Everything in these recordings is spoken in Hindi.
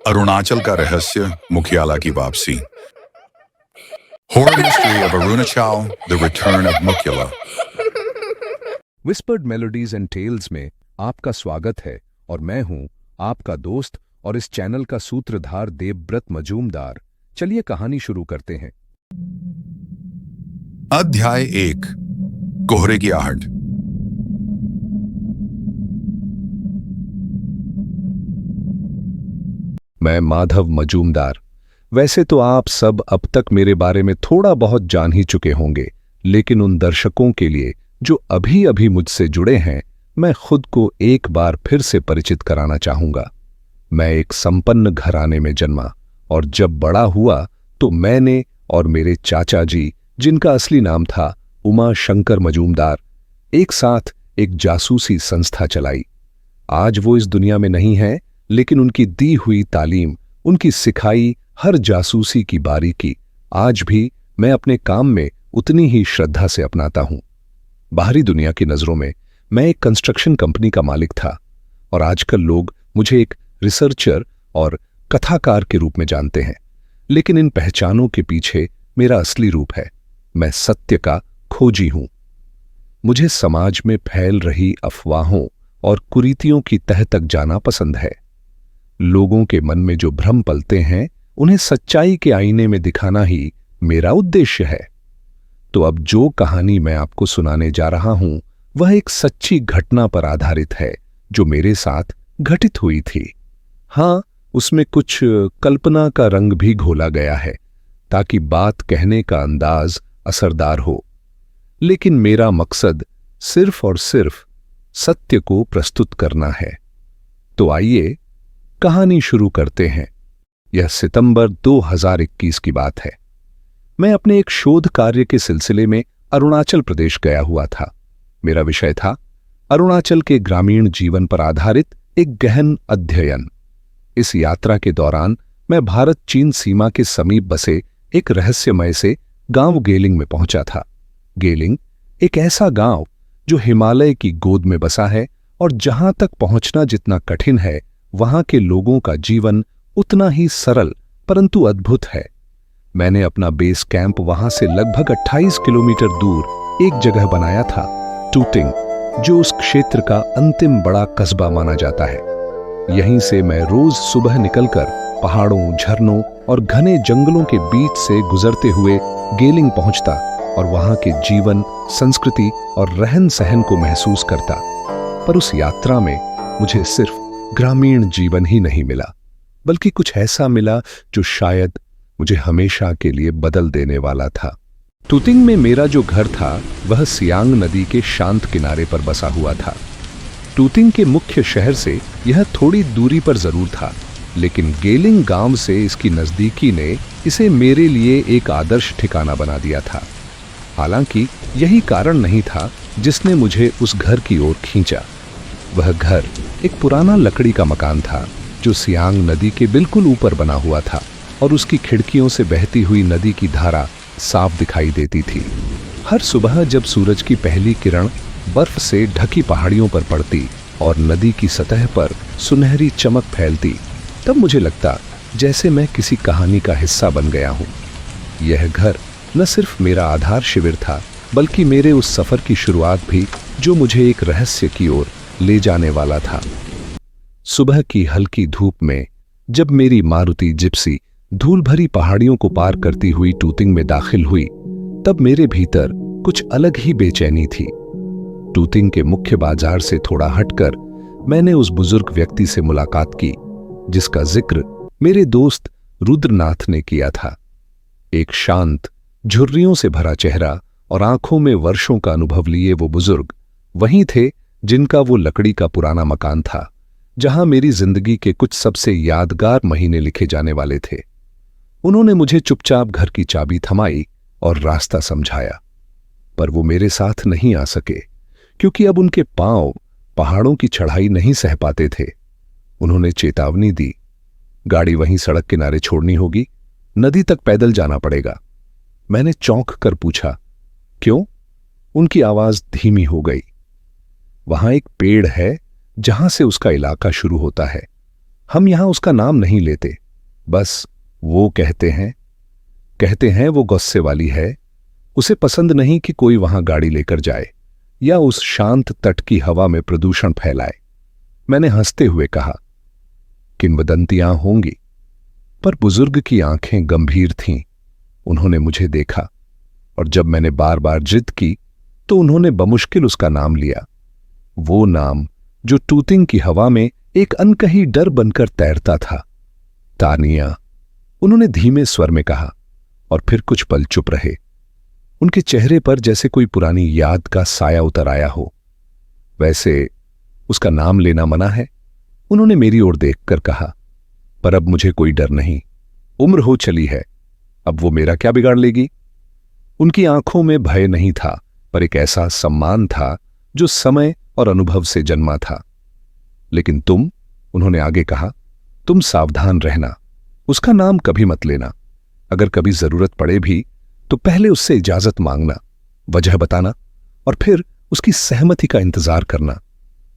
अरुणाचल का रहस्य, मुखियाला की वापसी। Horror Mystery of Arunachal, The Return of Mukhyala। Whispered melodies and tales में आपका स्वागत है और मैं हूं आपका दोस्त और इस चैनल का सूत्रधार देवव्रत मजूमदार। चलिए कहानी शुरू करते हैं। अध्याय 1, कोहरे की आहट। मैं माधव मजूमदार। वैसे तो आप सब अब तक मेरे बारे में थोड़ा बहुत जान ही चुके होंगे, लेकिन उन दर्शकों के लिए जो अभी अभी मुझसे जुड़े हैं, मैं खुद को एक बार फिर से परिचित कराना चाहूंगा। मैं एक संपन्न घराने में जन्मा और जब बड़ा हुआ तो मैंने और मेरे चाचा जी, जिनका असली नाम था उमा शंकर मजूमदार, एक साथ एक जासूसी संस्था चलाई। आज वो इस दुनिया में नहीं है, लेकिन उनकी दी हुई तालीम, उनकी सिखाई हर जासूसी की बारीकी आज भी मैं अपने काम में उतनी ही श्रद्धा से अपनाता हूं। बाहरी दुनिया की नजरों में मैं एक कंस्ट्रक्शन कंपनी का मालिक था और आजकल लोग मुझे एक रिसर्चर और कथाकार के रूप में जानते हैं, लेकिन इन पहचानों के पीछे मेरा असली रूप है। मैं सत्य का खोजी हूं। मुझे समाज में फैल रही अफवाहों और कुरीतियों की तह तक जाना पसंद है। लोगों के मन में जो भ्रम पलते हैं, उन्हें सच्चाई के आईने में दिखाना ही मेरा उद्देश्य है। तो अब जो कहानी मैं आपको सुनाने जा रहा हूं, वह एक सच्ची घटना पर आधारित है जो मेरे साथ घटित हुई थी। हां, उसमें कुछ कल्पना का रंग भी घोला गया है ताकि बात कहने का अंदाज असरदार हो, लेकिन मेरा मकसद सिर्फ और सिर्फ सत्य को प्रस्तुत करना है। तो आइए कहानी शुरू करते हैं। यह सितंबर 2021 की बात है। मैं अपने एक शोध कार्य के सिलसिले में अरुणाचल प्रदेश गया हुआ था। मेरा विषय था अरुणाचल के ग्रामीण जीवन पर आधारित एक गहन अध्ययन। इस यात्रा के दौरान मैं भारत चीन सीमा के समीप बसे एक रहस्यमय से गांव गेलिंग में पहुंचा था। गेलिंग एक ऐसा गांव जो हिमालय की गोद में बसा है और जहां तक पहुंचना जितना कठिन है, वहां के लोगों का जीवन उतना ही सरल परंतु अद्भुत है। मैंने अपना बेस कैंप वहां से लगभग 28 किलोमीटर दूर एक जगह बनाया था, टूटिंग, जो उस क्षेत्र का अंतिम बड़ा कस्बा माना जाता है। यहीं से मैं रोज सुबह निकलकर पहाड़ों, झरनों और घने जंगलों के बीच से गुजरते हुए गेलिंग पहुंचता और वहां के जीवन, संस्कृति और रहन सहन को महसूस करता। पर उस यात्रा में मुझे सिर्फ ग्रामीण जीवन ही नहीं मिला, बल्कि कुछ ऐसा मिला जो शायद मुझे हमेशा के लिए बदल देने वाला था। टूटिंग में मेरा जो घर था वह सियांग नदी के शांत किनारे पर बसा हुआ था। टूटिंग के मुख्य शहर से यह थोड़ी दूरी पर जरूर था, लेकिन गेलिंग गांव से इसकी नजदीकी ने इसे मेरे लिए एक आदर्श ठिकाना बना दिया था। हालांकि यही कारण नहीं था जिसने मुझे उस घर की ओर खींचा। वह घर एक पुराना लकड़ी का मकान था जो सियांग नदी के बिल्कुल ऊपर बना हुआ था और उसकी खिड़कियों से बहती हुई नदी की धारा साफ दिखाई देती थी। हर सुबह जब सूरज की पहली किरण बर्फ से ढकी पहाड़ियों पर पड़ती और नदी की सतह पर सुनहरी चमक फैलती, तब मुझे लगता जैसे मैं किसी कहानी का हिस्सा बन गया हूं। यह घर न सिर्फ मेरा आधार शिविर था, बल्कि मेरे उस सफर की शुरुआत भी जो मुझे एक रहस्य की ओर ले जाने वाला था। सुबह की हल्की धूप में जब मेरी मारुति जिप्सी धूल भरी पहाड़ियों को पार करती हुई टूटिंग में दाखिल हुई, तब मेरे भीतर कुछ अलग ही बेचैनी थी। टूटिंग के मुख्य बाजार से थोड़ा हटकर मैंने उस बुजुर्ग व्यक्ति से मुलाकात की जिसका जिक्र मेरे दोस्त रुद्रनाथ ने किया था। एक शांत, झुर्रियों से भरा चेहरा और आंखों में वर्षों का अनुभव लिए वो बुजुर्ग वही थे जिनका वो लकड़ी का पुराना मकान था, जहां मेरी जिंदगी के कुछ सबसे यादगार महीने लिखे जाने वाले थे। उन्होंने मुझे चुपचाप घर की चाबी थमाई और रास्ता समझाया, पर वो मेरे साथ नहीं आ सके क्योंकि अब उनके पांव पहाड़ों की चढ़ाई नहीं सह पाते थे। उन्होंने चेतावनी दी, गाड़ी वहीं सड़क किनारे छोड़नी होगी, नदी तक पैदल जाना पड़ेगा। मैंने चौंक कर पूछा, क्यों? उनकी आवाज धीमी हो गई। वहां एक पेड़ है जहां से उसका इलाका शुरू होता है। हम यहां उसका नाम नहीं लेते, बस वो कहते हैं वो गुस्से वाली है, उसे पसंद नहीं कि कोई वहां गाड़ी लेकर जाए या उस शांत तट की हवा में प्रदूषण फैलाए। मैंने हंसते हुए कहा, किंवदंतियां होंगी। पर बुजुर्ग की आंखें गंभीर थीं। उन्होंने मुझे देखा और जब मैंने बार बार जिद की तो उन्होंने बमुश्किल उसका नाम लिया, वो नाम जो टूतिंग की हवा में एक अनकही डर बनकर तैरता था। तानिया, उन्होंने धीमे स्वर में कहा और फिर कुछ पल चुप रहे। उनके चेहरे पर जैसे कोई पुरानी याद का साया उतर आया हो। वैसे उसका नाम लेना मना है, उन्होंने मेरी ओर देखकर कहा, पर अब मुझे कोई डर नहीं। उम्र हो चली है, अब वो मेरा क्या बिगाड़ लेगी। उनकी आंखों में भय नहीं था, पर एक ऐसा सम्मान था जो समय और अनुभव से जन्मा था। लेकिन तुम, उन्होंने आगे कहा, तुम सावधान रहना, उसका नाम कभी मत लेना। अगर कभी जरूरत पड़े भी तो पहले उससे इजाजत मांगना, वजह बताना और फिर उसकी सहमति का इंतजार करना।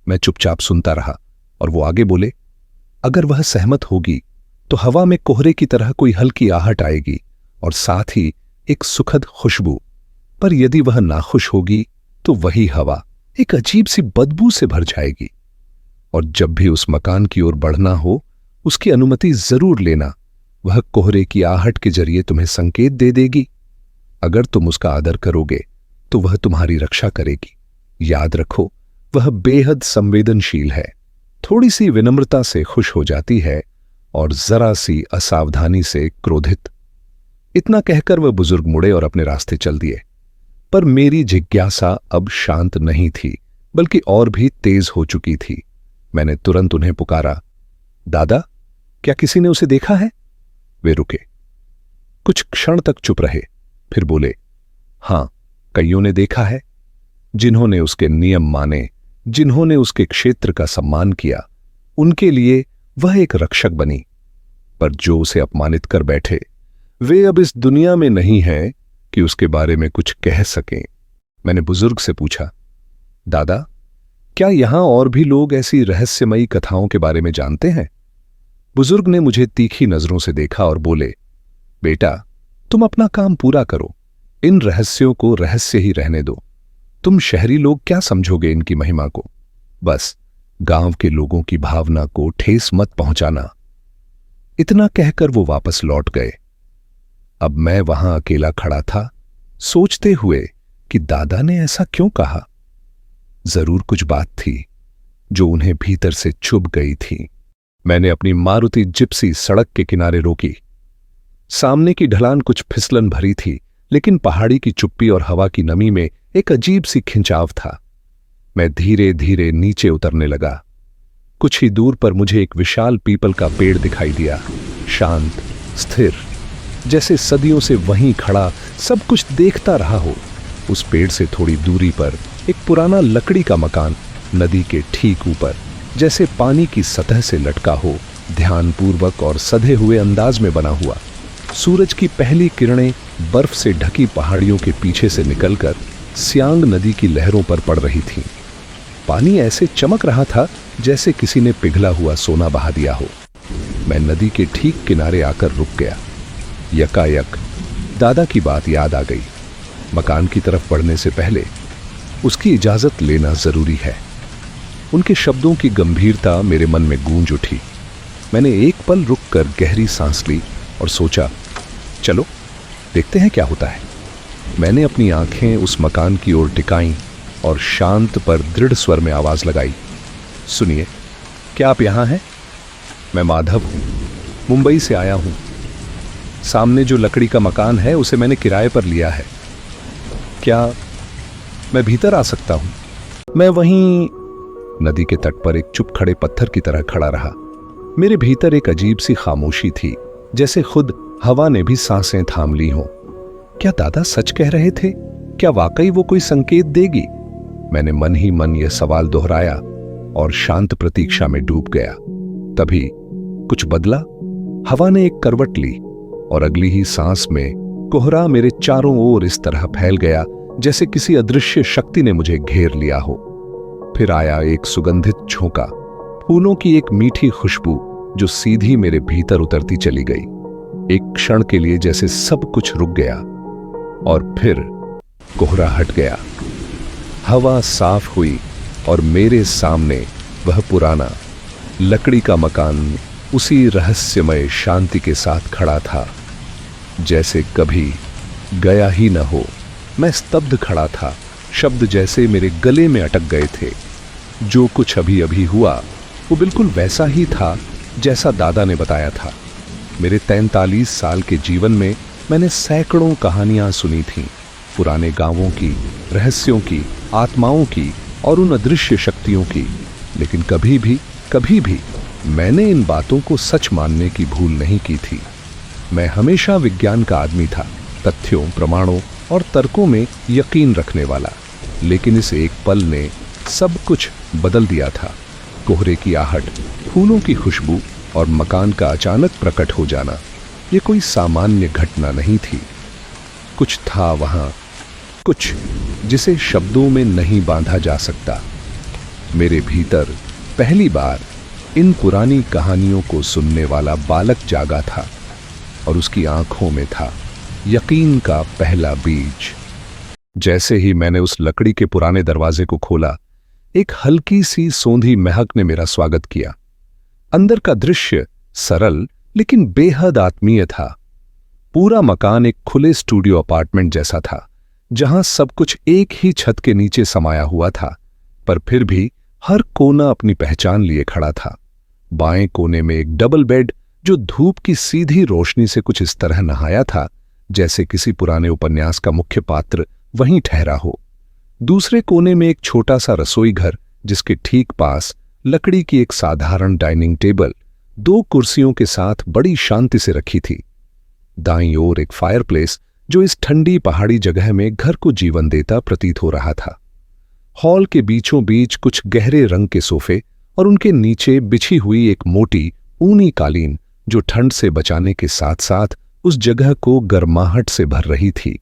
मैं चुपचाप सुनता रहा और वो आगे बोले, अगर वह सहमत होगी तो हवा में कोहरे की तरह कोई हल्की आहट आएगी और साथ ही एक सुखद खुशबू। पर यदि वह नाखुश होगी तो वही हवा एक अजीब सी बदबू से भर जाएगी। और जब भी उस मकान की ओर बढ़ना हो, उसकी अनुमति जरूर लेना। वह कोहरे की आहट के जरिए तुम्हें संकेत दे देगी। अगर तुम उसका आदर करोगे तो वह तुम्हारी रक्षा करेगी। याद रखो, वह बेहद संवेदनशील है, थोड़ी सी विनम्रता से खुश हो जाती है और जरा सी असावधानी से क्रोधित। इतना कहकर वह बुजुर्ग मुड़े और अपने रास्ते चल दिए। पर मेरी जिज्ञासा अब शांत नहीं थी, बल्कि और भी तेज हो चुकी थी। मैंने तुरंत उन्हें पुकारा, दादा, क्या किसी ने उसे देखा है? वे रुके, कुछ क्षण तक चुप रहे, फिर बोले, हां, कईयों ने देखा है। जिन्होंने उसके नियम माने, जिन्होंने उसके क्षेत्र का सम्मान किया, उनके लिए वह एक रक्षक बनी। पर जो उसे अपमानित कर बैठे, वे अब इस दुनिया में नहीं हैं कि उसके बारे में कुछ कह सकें। मैंने बुजुर्ग से पूछा, दादा, क्या यहां और भी लोग ऐसी रहस्यमयी कथाओं के बारे में जानते हैं? बुजुर्ग ने मुझे तीखी नजरों से देखा और बोले, बेटा, तुम अपना काम पूरा करो, इन रहस्यों को रहस्य ही रहने दो। तुम शहरी लोग क्या समझोगे इनकी महिमा को? बस गांव के लोगों की भावना को ठेस मत पहुंचाना। इतना कहकर वो वापस लौट गए। अब मैं वहां अकेला खड़ा था, सोचते हुए कि दादा ने ऐसा क्यों कहा। जरूर कुछ बात थी जो उन्हें भीतर से चुभ गई थी। मैंने अपनी मारुति जिप्सी सड़क के किनारे रोकी। सामने की ढलान कुछ फिसलन भरी थी, लेकिन पहाड़ी की चुप्पी और हवा की नमी में एक अजीब सी खिंचाव था। मैं धीरे धीरे नीचे उतरने लगा। कुछ ही दूर पर मुझे एक विशाल पीपल का पेड़ दिखाई दिया, शांत, स्थिर, जैसे सदियों से वहीं खड़ा सब कुछ देखता रहा हो। उस पेड़ से थोड़ी दूरी पर एक पुराना लकड़ी का मकान नदी के ठीक ऊपर, जैसे पानी की सतह से लटका हो, ध्यानपूर्वक और सधे हुए अंदाज में बना हुआ। सूरज की पहली किरणें बर्फ से ढकी पहाड़ियों के पीछे से निकलकर सियांग नदी की लहरों पर पड़ रही थीं। पानी ऐसे चमक रहा था जैसे किसी ने पिघला हुआ सोना बहा दिया हो। मैं नदी के ठीक किनारे आकर रुक गया। यकायक दादा की बात याद आ गई। मकान की तरफ बढ़ने से पहले उसकी इजाजत लेना जरूरी है। उनके शब्दों की गंभीरता मेरे मन में गूंज उठी। मैंने एक पल रुककर गहरी सांस ली और सोचा, चलो देखते हैं क्या होता है। मैंने अपनी आंखें उस मकान की ओर टिकाईं और शांत पर दृढ़ स्वर में आवाज लगाई, सुनिए, क्या आप यहां हैं? मैं माधव हूं, मुंबई से आया हूं। सामने जो लकड़ी का मकान है उसे मैंने किराए पर लिया है। क्या मैं भीतर आ सकता हूं? मैं वहीं नदी के तट पर एक चुप खड़े पत्थर की तरह खड़ा रहा। मेरे भीतर एक अजीब सी खामोशी थी, जैसे खुद हवा ने भी सांसें थाम ली हों। क्या दादा सच कह रहे थे? क्या वाकई वो कोई संकेत देगी? मैंने मन ही मन यह सवाल दोहराया और शांत प्रतीक्षा में डूब गया। तभी कुछ बदला। हवा ने एक करवट ली और अगली ही सांस में कोहरा मेरे चारों ओर इस तरह फैल गया जैसे किसी अदृश्य शक्ति ने मुझे घेर लिया हो। फिर आया एक सुगंधित झोंका, फूलों की एक मीठी खुशबू जो सीधी मेरे भीतर उतरती चली गई। एक क्षण के लिए जैसे सब कुछ रुक गया और फिर कोहरा हट गया। हवा साफ हुई और मेरे सामने वह पुराना लकड़ी का मकान उसी रहस्यमय शांति के साथ खड़ा था, जैसे कभी गया ही न हो। मैं स्तब्ध खड़ा था, शब्द जैसे मेरे गले में अटक गए थे। जो कुछ अभी अभी हुआ वो बिल्कुल वैसा ही था जैसा दादा ने बताया था। मेरे 43 साल के जीवन में मैंने सैकड़ों कहानियां सुनी थीं, पुराने गांवों की, रहस्यों की, आत्माओं की और उन अदृश्य शक्तियों की, लेकिन कभी भी मैंने इन बातों को सच मानने की भूल नहीं की थी। मैं हमेशा विज्ञान का आदमी था, तथ्यों, प्रमाणों और तर्कों में यकीन रखने वाला, लेकिन इस एक पल ने सब कुछ बदल दिया था। कोहरे की आहट, फूलों की खुशबू और मकान का अचानक प्रकट हो जाना, ये कोई सामान्य घटना नहीं थी। कुछ था वहां, कुछ जिसे शब्दों में नहीं बांधा जा सकता। मेरे भीतर पहली बार इन पुरानी कहानियों को सुनने वाला बालक जागा था और उसकी आंखों में था यकीन का पहला बीज। जैसे ही मैंने उस लकड़ी के पुराने दरवाजे को खोला, एक हल्की सी सौंधी महक ने मेरा स्वागत किया। अंदर का दृश्य सरल लेकिन बेहद आत्मीय था। पूरा मकान एक खुले स्टूडियो अपार्टमेंट जैसा था, जहां सब कुछ एक ही छत के नीचे समाया हुआ था, पर फिर भी हर कोना अपनी पहचान लिए खड़ा था। बाएं कोने में एक डबल बेड जो धूप की सीधी रोशनी से कुछ इस तरह नहाया था जैसे किसी पुराने उपन्यास का मुख्य पात्र वहीं ठहरा हो। दूसरे कोने में एक छोटा सा रसोई घर, जिसके ठीक पास लकड़ी की एक साधारण डाइनिंग टेबल 2 कुर्सियों के साथ बड़ी शांति से रखी थी। दाईं ओर एक फायरप्लेस जो इस ठंडी पहाड़ी जगह में घर को जीवन देता प्रतीत हो रहा था। हॉल के बीचों बीच कुछ गहरे रंग के सोफे और उनके नीचे बिछी हुई एक मोटी ऊनी कालीन जो ठंड से बचाने के साथ साथ उस जगह को गर्माहट से भर रही थी।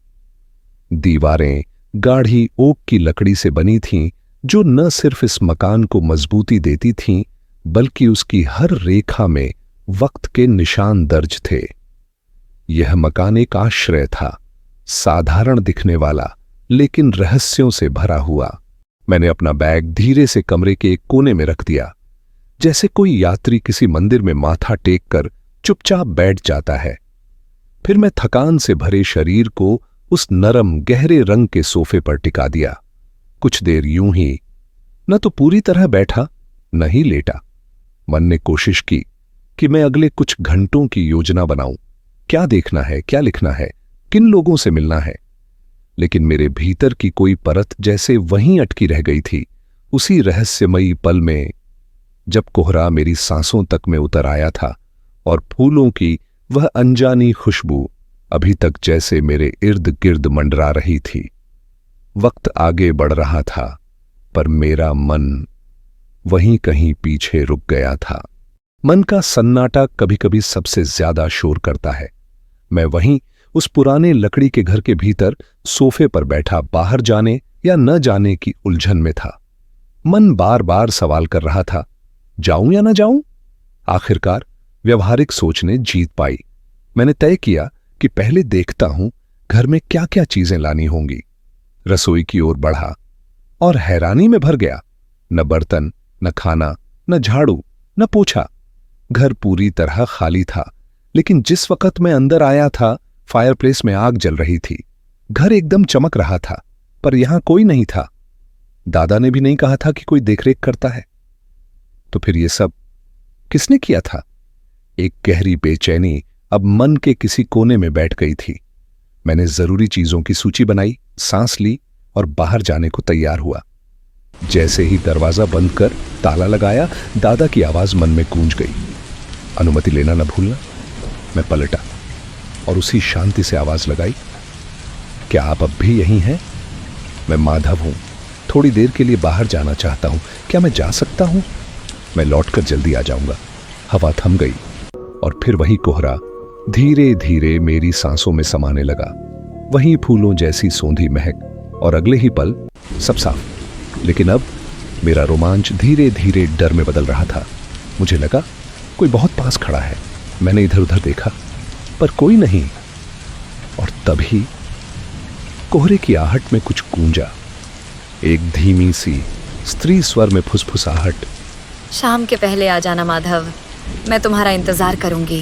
दीवारें गाढ़ी ओक की लकड़ी से बनी थीं, जो न सिर्फ इस मकान को मजबूती देती थीं, बल्कि उसकी हर रेखा में वक्त के निशान दर्ज थे। यह मकान एक आश्रय था, साधारण दिखने वाला लेकिन रहस्यों से भरा हुआ। मैंने अपना बैग धीरे से कमरे के एक कोने में रख दिया, जैसे कोई यात्री किसी मंदिर में माथा टेक कर चुपचाप बैठ जाता है। फिर मैं थकान से भरे शरीर को उस नरम गहरे रंग के सोफे पर टिका दिया। कुछ देर यूं ही, न तो पूरी तरह बैठा न ही लेटा। मन ने कोशिश की कि मैं अगले कुछ घंटों की योजना बनाऊं। क्या देखना है, क्या लिखना है, किन लोगों से मिलना है। लेकिन मेरे भीतर की कोई परत जैसे वहीं अटकी रह गई थी, उसी रहस्यमयी पल में जब कोहरा मेरी सांसों तक में उतर आया था और फूलों की वह अनजानी खुशबू अभी तक जैसे मेरे इर्द गिर्द मंडरा रही थी। वक्त आगे बढ़ रहा था, पर मेरा मन वहीं कहीं पीछे रुक गया था। मन का सन्नाटा कभी कभी सबसे ज्यादा शोर करता है। मैं वहीं उस पुराने लकड़ी के घर के भीतर सोफे पर बैठा बाहर जाने या न जाने की उलझन में था। मन बार बार सवाल कर रहा था, जाऊं या न जाऊं। आखिरकार व्यवहारिक सोच ने जीत पाई। मैंने तय किया कि पहले देखता हूं घर में क्या क्या चीजें लानी होंगी। रसोई की ओर बढ़ा और हैरानी में भर गया। न बर्तन, न खाना, न झाड़ू, न पोछा। घर पूरी तरह खाली था, लेकिन जिस वक्त मैं अंदर आया था, फायरप्लेस में आग जल रही थी। घर एकदम चमक रहा था, पर यहां कोई नहीं था। दादा ने भी नहीं कहा था कि कोई देखरेख करता है। तो फिर ये सब किसने किया था? एक गहरी बेचैनी अब मन के किसी कोने में बैठ गई थी। मैंने जरूरी चीजों की सूची बनाई, सांस ली और बाहर जाने को तैयार हुआ। जैसे ही दरवाजा बंद कर ताला लगाया, दादा की आवाज मन में गूंज गई, अनुमति लेना न भूलना। मैं पलटा और उसी शांति से आवाज लगाई, क्या आप अब भी यहीं हैं? मैं माधव हूं, थोड़ी देर के लिए बाहर जाना चाहता हूं, क्या मैं जा सकता हूं? मैं लौटकर जल्दी आ जाऊंगा। हवा थम गई और फिर वही कोहरा धीरे धीरे मेरी सांसों में समाने लगा। वही फूलों जैसी सौंधी महक और अगले ही पल सब साफ। लेकिन अब मेरा रोमांच धीरे धीरे डर में बदल रहा था। मुझे लगा कोई बहुत पास खड़ा है। मैंने इधर उधर देखा पर कोई नहीं, और तभी कोहरे की आहट में कुछ गूंजा। एक धीमी सी स्त्री स्वर में फुसफुसाहट। शाम के पहले आ जाना माधव, मैं तुम्हारा इंतजार करूंगी।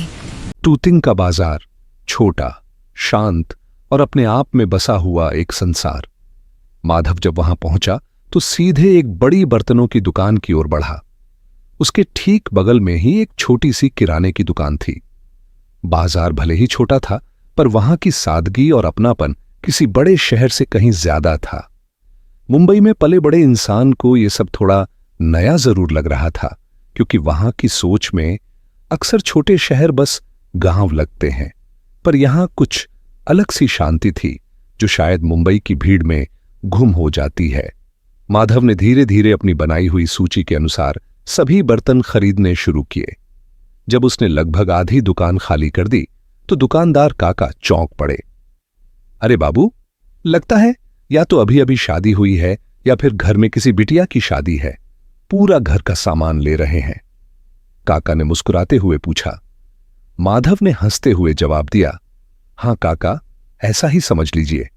टूतिंग का बाजार, छोटा, शांत और अपने आप में बसा हुआ एक संसार। माधव जब वहां पहुंचा तो सीधे एक बड़ी बर्तनों की दुकान की ओर बढ़ा। उसके ठीक बगल में ही एक छोटी सी किराने की दुकान थी। बाजार भले ही छोटा था, पर वहां की सादगी और अपनापन किसी बड़े शहर से कहीं ज्यादा था। मुंबई में पले बड़े इंसान को यह सब थोड़ा नया जरूर लग रहा था, क्योंकि वहां की सोच में अक्सर छोटे शहर बस गांव लगते हैं, पर यहां कुछ अलग सी शांति थी जो शायद मुंबई की भीड़ में गुम हो जाती है। माधव ने धीरे धीरे अपनी बनाई हुई सूची के अनुसार सभी बर्तन खरीदने शुरू किए। जब उसने लगभग आधी दुकान खाली कर दी तो दुकानदार काका चौंक पड़े। अरे बाबू, लगता है या तो अभी अभी शादी हुई है या फिर घर में किसी बिटिया की शादी है, पूरा घर का सामान ले रहे हैं। काका ने मुस्कुराते हुए पूछा। माधव ने हंसते हुए जवाब दिया, हां काका, ऐसा ही समझ लीजिए,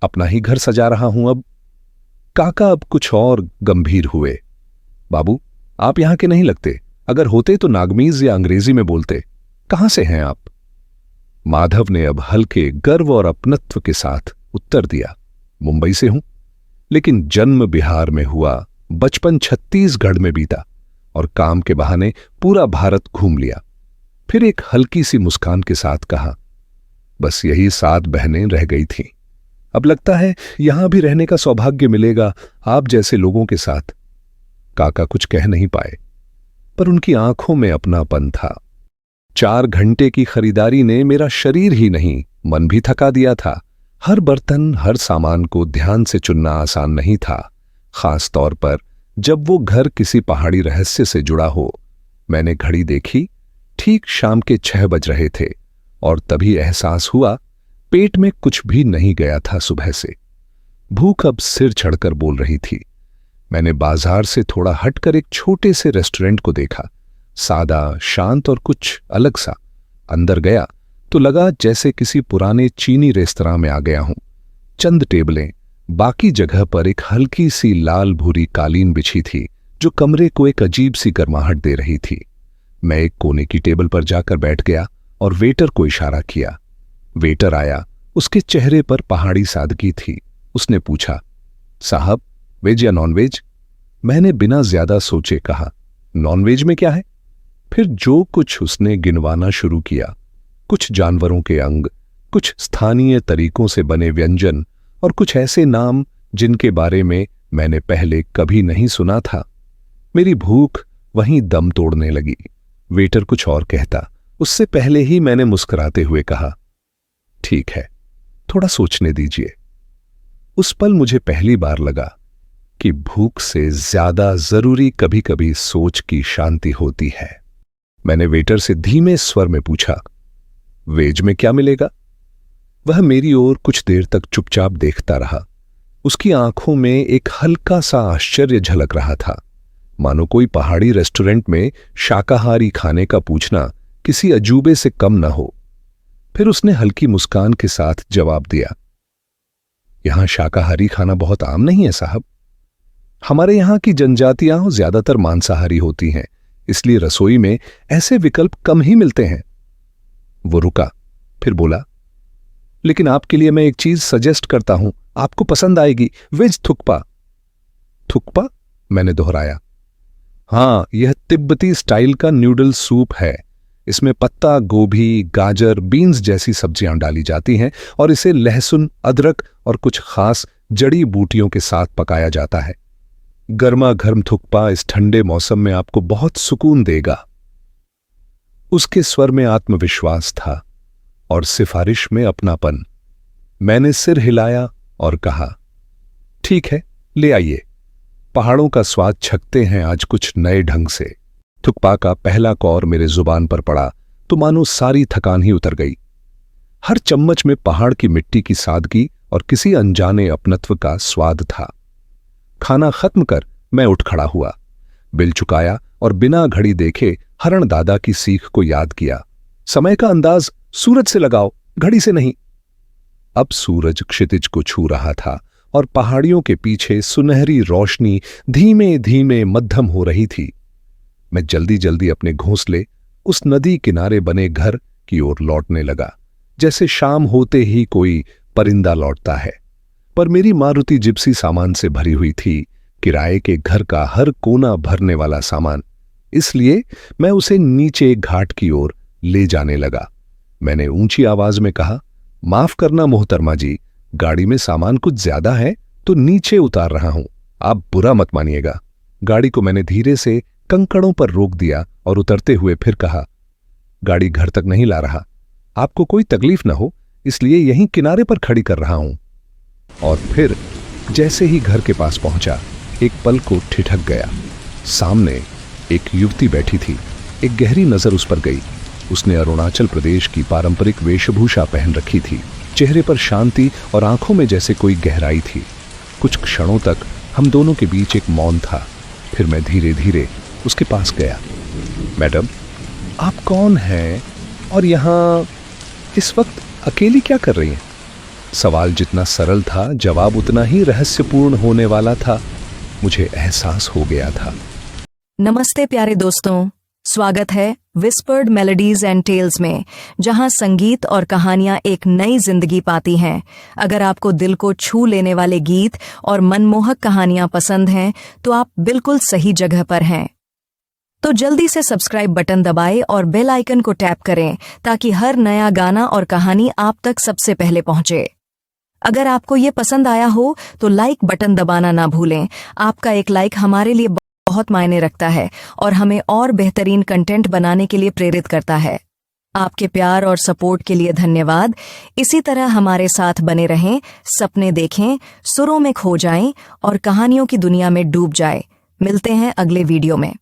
अपना ही घर सजा रहा हूं अब। काका अब कुछ और गंभीर हुए। बाबू, आप यहां के नहीं लगते, अगर होते तो नागमीज या अंग्रेजी में बोलते। कहां से हैं आप? माधव ने अब हल्के गर्व और अपनत्व के साथ उत्तर दिया, मुंबई से हूं, लेकिन जन्म बिहार में हुआ, बचपन छत्तीसगढ़ में बीता और काम के बहाने पूरा भारत घूम लिया। फिर एक हल्की सी मुस्कान के साथ कहा, बस यही 7 बहनें रह गई थीं। अब लगता है यहां भी रहने का सौभाग्य मिलेगा आप जैसे लोगों के साथ। काका कुछ कह नहीं पाए, पर उनकी आंखों में अपनापन था। 4 घंटे की खरीदारी ने मेरा शरीर ही नहीं, मन भी थका दिया था। हर बर्तन, हर सामान को ध्यान से चुनना आसान नहीं था, खास तौर पर जब वो घर किसी पहाड़ी रहस्य से जुड़ा हो। मैंने घड़ी देखी, ठीक शाम के 6 बज रहे थे, और तभी एहसास हुआ पेट में कुछ भी नहीं गया था सुबह से। भूख अब सिर चढ़कर बोल रही थी। मैंने बाजार से थोड़ा हटकर एक छोटे से रेस्टोरेंट को देखा, सादा, शांत और कुछ अलग सा। अंदर गया तो लगा जैसे किसी पुराने चीनी रेस्तरां में आ गया हूं। चंद टेबलें, बाकी जगह पर एक हल्की सी लाल भूरी कालीन बिछी थी जो कमरे को एक अजीब सी गर्माहट दे रही थी। मैं एक कोने की टेबल पर जाकर बैठ गया और वेटर को इशारा किया। वेटर आया, उसके चेहरे पर पहाड़ी सादगी थी। उसने पूछा, साहब, वेज या नॉनवेज? मैंने बिना ज्यादा सोचे कहा, नॉनवेज में क्या है? फिर जो कुछ उसने गिनवाना शुरू किया, कुछ जानवरों के अंग, कुछ स्थानीय तरीकों से बने व्यंजन और कुछ ऐसे नाम जिनके बारे में मैंने पहले कभी नहीं सुना था। मेरी भूख वहीं दम तोड़ने लगी। वेटर कुछ और कहता, उससे पहले ही मैंने मुस्कुराते हुए कहा, ठीक है, थोड़ा सोचने दीजिए। उस पल मुझे पहली बार लगा कि भूख से ज्यादा जरूरी कभी कभी सोच की शांति होती है। मैंने वेटर से धीमे स्वर में पूछा, वेज में क्या मिलेगा? वह मेरी ओर कुछ देर तक चुपचाप देखता रहा। उसकी आंखों में एक हल्का सा आश्चर्य झलक रहा था, मानो कोई पहाड़ी रेस्टोरेंट में शाकाहारी खाने का पूछना किसी अजूबे से कम न हो। फिर उसने हल्की मुस्कान के साथ जवाब दिया, यहां शाकाहारी खाना बहुत आम नहीं है साहब। हमारे यहां की जनजातियां ज्यादातर मांसाहारी होती हैं, इसलिए रसोई में ऐसे विकल्प कम ही मिलते हैं। वो रुका, फिर बोला, लेकिन आपके लिए मैं एक चीज सजेस्ट करता हूं, आपको पसंद आएगी, वेज थुक्पा। थुक्पा? मैंने दोहराया। हां, यह तिब्बती स्टाइल का न्यूडल सूप है। इसमें पत्ता गोभी, गाजर, बीन्स जैसी सब्जियां डाली जाती हैं और इसे लहसुन, अदरक और कुछ खास जड़ी बूटियों के साथ पकाया जाता है। गर्मा गर्म थुक्पा इस ठंडे मौसम में आपको बहुत सुकून देगा। उसके स्वर में आत्मविश्वास था और सिफारिश में अपनापन। मैंने सिर हिलाया और कहा, ठीक है, ले आइए। पहाड़ों का स्वाद छकते हैं आज कुछ नए ढंग से। थुक्पा का पहला कौर मेरे जुबान पर पड़ा तो मानो सारी थकान ही उतर गई। हर चम्मच में पहाड़ की मिट्टी की सादगी और किसी अनजाने अपनत्व का स्वाद था। खाना खत्म कर मैं उठ खड़ा हुआ, बिल चुकाया और बिना घड़ी देखे हरण दादा की सीख को याद किया, समय का अंदाज सूरज से लगाओ, घड़ी से नहीं। अब सूरज क्षितिज को छू रहा था और पहाड़ियों के पीछे सुनहरी रोशनी धीमे धीमे मध्यम हो रही थी। मैं जल्दी जल्दी अपने घोंसले उस नदी किनारे बने घर की ओर लौटने लगा, जैसे शाम होते ही कोई परिंदा लौटता है। पर मेरी मारुति जिप्सी सामान से भरी हुई थी, किराए के घर का हर कोना भरने वाला सामान, इसलिए मैं उसे नीचे घाट की ओर ले जाने लगा। मैंने ऊंची आवाज में कहा, माफ करना मोहतरमा जी, गाड़ी में सामान कुछ ज्यादा है तो नीचे उतार रहा हूं, आप बुरा मत मानिएगा। गाड़ी को मैंने धीरे से कंकड़ों पर रोक दिया और उतरते हुए फिर कहा, गाड़ी घर तक नहीं ला रहा, आपको कोई तकलीफ न हो इसलिए यहीं किनारे पर खड़ी कर रहा हूं। और फिर जैसे ही घर के पास पहुंचा, एक पल को ठिठक गया। सामने एक युवती बैठी थी। एक गहरी नजर उस पर गई। उसने अरुणाचल प्रदेश की पारंपरिक वेशभूषा पहन रखी थी। चेहरे पर शांति और आंखों में जैसे कोई गहराई थी। कुछ क्षणों तक हम दोनों के बीच एक मौन था। फिर मैं धीरे धीरे उसके पास गया। मैडम, आप कौन हैं और यहाँ इस वक्त अकेली क्या कर रही हैं? सवाल जितना सरल था, जवाब उतना ही रहस्यपूर्ण होने वाला था। मुझे एहसास हो गया था। नमस्ते प्यारे दोस्तों, स्वागत है विस्पर्ड मेलोडीज एंड टेल्स में, जहां संगीत और कहानियां एक नई जिंदगी पाती हैं। अगर आपको दिल को छू लेने वाले गीत और मनमोहक कहानियां पसंद हैं, तो आप बिल्कुल सही जगह पर हैं। तो जल्दी से सब्सक्राइब बटन दबाएं और बेल आइकन को टैप करें ताकि हर नया गाना और कहानी आप तक सबसे पहले पहुंचे। अगर आपको ये पसंद आया हो तो लाइक बटन दबाना ना भूलें। आपका एक लाइक हमारे लिए बहुत मायने रखता है और हमें और बेहतरीन कंटेंट बनाने के लिए प्रेरित करता है। आपके प्यार और सपोर्ट के लिए धन्यवाद। इसी तरह हमारे साथ बने रहें, सपने देखें, सुरों में खो जाएं और कहानियों की दुनिया में डूब जाएं। मिलते हैं अगले वीडियो में।